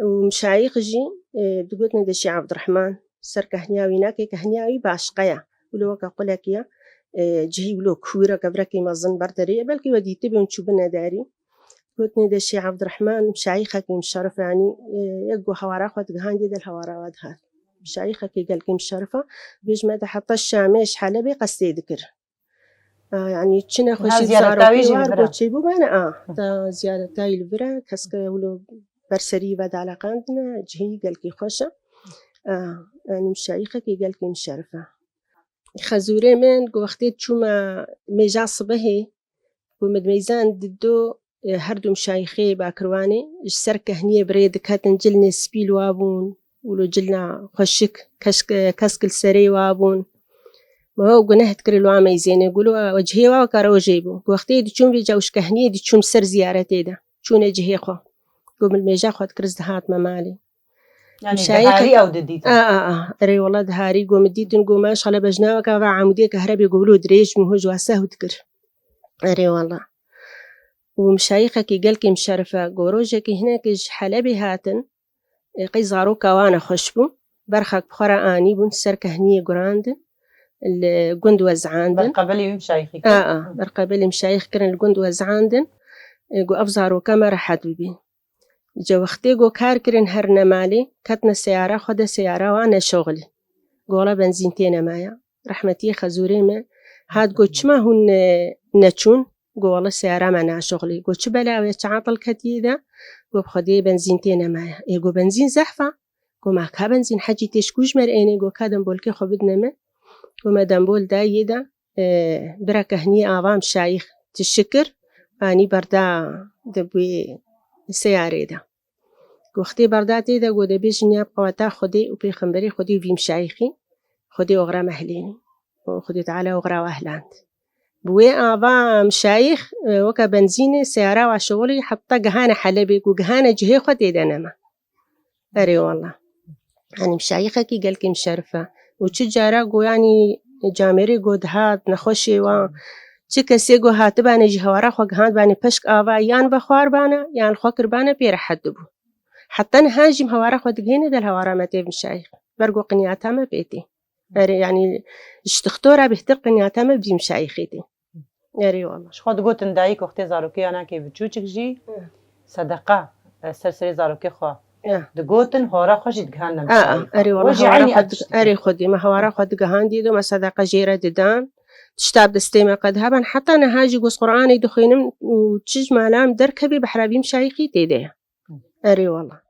ومشايخ جي دقوتنا دشي عبد الرحمن سر كهنياوي ناكي كهنياوي باشقيا ولو كقولك يا جهي ولو كورة كبركي مظن برتري بلكي ودي تبي ونشوفنا داري قوتني دشي عبد الرحمن مشايخك مشرف يعني يقو حوارا خد جهان جد الحوارا ودها مشايخك قال كي مشرفة بيج ما تحط الشامش حلبي قصدي ذكر يعني تشنا خوشي زارو واربو تشيبو بانا تا زيارة تاي الفرا كسك ولو برسري بعد على قندنا جهي قال كي خوشة يعني مشايخك قال كي مشرفة خزوري من وقتي شو ما ميجا صبهي ومدميزان ضدو هردو مشايخي باكرواني السر كهنية بريد كاتن جلنا سبيل وابون ولو جلنا خشك كسك السري وابون ما هو قناه تكري لو عامي زين يقولوا وجهي وكارو جيبو وقتي دي تشوم بيجاوش كهنية دي تشوم سر زيارتي ده تشون جهي خو قوم الميجا خد كرز دهات ممالي يعني دهاري أو دديتن أري والله دهاري قوم ديتن قوم ماش على بجناوة كافا عمودية كهربي يقولوا دريج مهوج واساه وتكر أري والله ومشايخك قالكي مشرفة قوروجك هناك حلبي هاتن قيزارو كوانا خشبو برخك بخرا آني بون سر كهنية قراند الجند وزعاندن برقبلي مشايخي برقبلي مشايخ كرن الجند وزعاندن جو أفزارو كما رحت ببي جو وقتي جو كار كرن هرنا مالي كتنا سيارة خد سيارة وانا شغلي قولا بنزينتين مايا رحمتي خزوري ما هاد جو ما هن نتشون قولا السيارة معنا شغلي جو بلاوي تعاطل كتيدة جو بخدي بنزينتين مايا جو بنزين زحفة جو معك بنزين حاجي تشكوش مرئيني جو كادم بولكي خبدنا ما ومدام بول دايدا بركة هني آوام شايخ تشكر أني بردا دبوي السيارة ده وقتي برداتي ده قد بيجني بقواتا خدي وبيخمبري خدي وفي مشايخي خدي وغرا مهليني وخدي تعالى وغرا وأهلاند بوي آوام شايخ وكا بنزيني سيارة وشغلي حتى جهانا حلبي وجهانا جهي خدي ده نما أري والله يعني مشايخك قالك مشرفة وتجارة جو يعني جامري جود هات نخشي و تكسي جو هات باني جهورا خوك هات باني بشك آوا يان بخوار بانا يان خوكر بانا بير حدبو حتى نهاجم هوارا خود جهيني ده الهوارا متى مشايخ برجو قنياتها ما بيتي يعني اشتختورا بيهتر قنياتها ما بدي مشايختي ياري والله شو خد قلت ندايك وقتي زاروكي أنا كيف تشوفك جي صدقة سرسري زاروكي خوا دقوتن هورا خوش دجهان مشايخ أري والله أري خدي ما هورا خد جهان دي دو ما صدقة جيرة ددان تشتاب دستيما قد هبن حتى نهاجي قص قرآني دخينم وتشج مالام دركبي بحرابي مشايخي تيده أري والله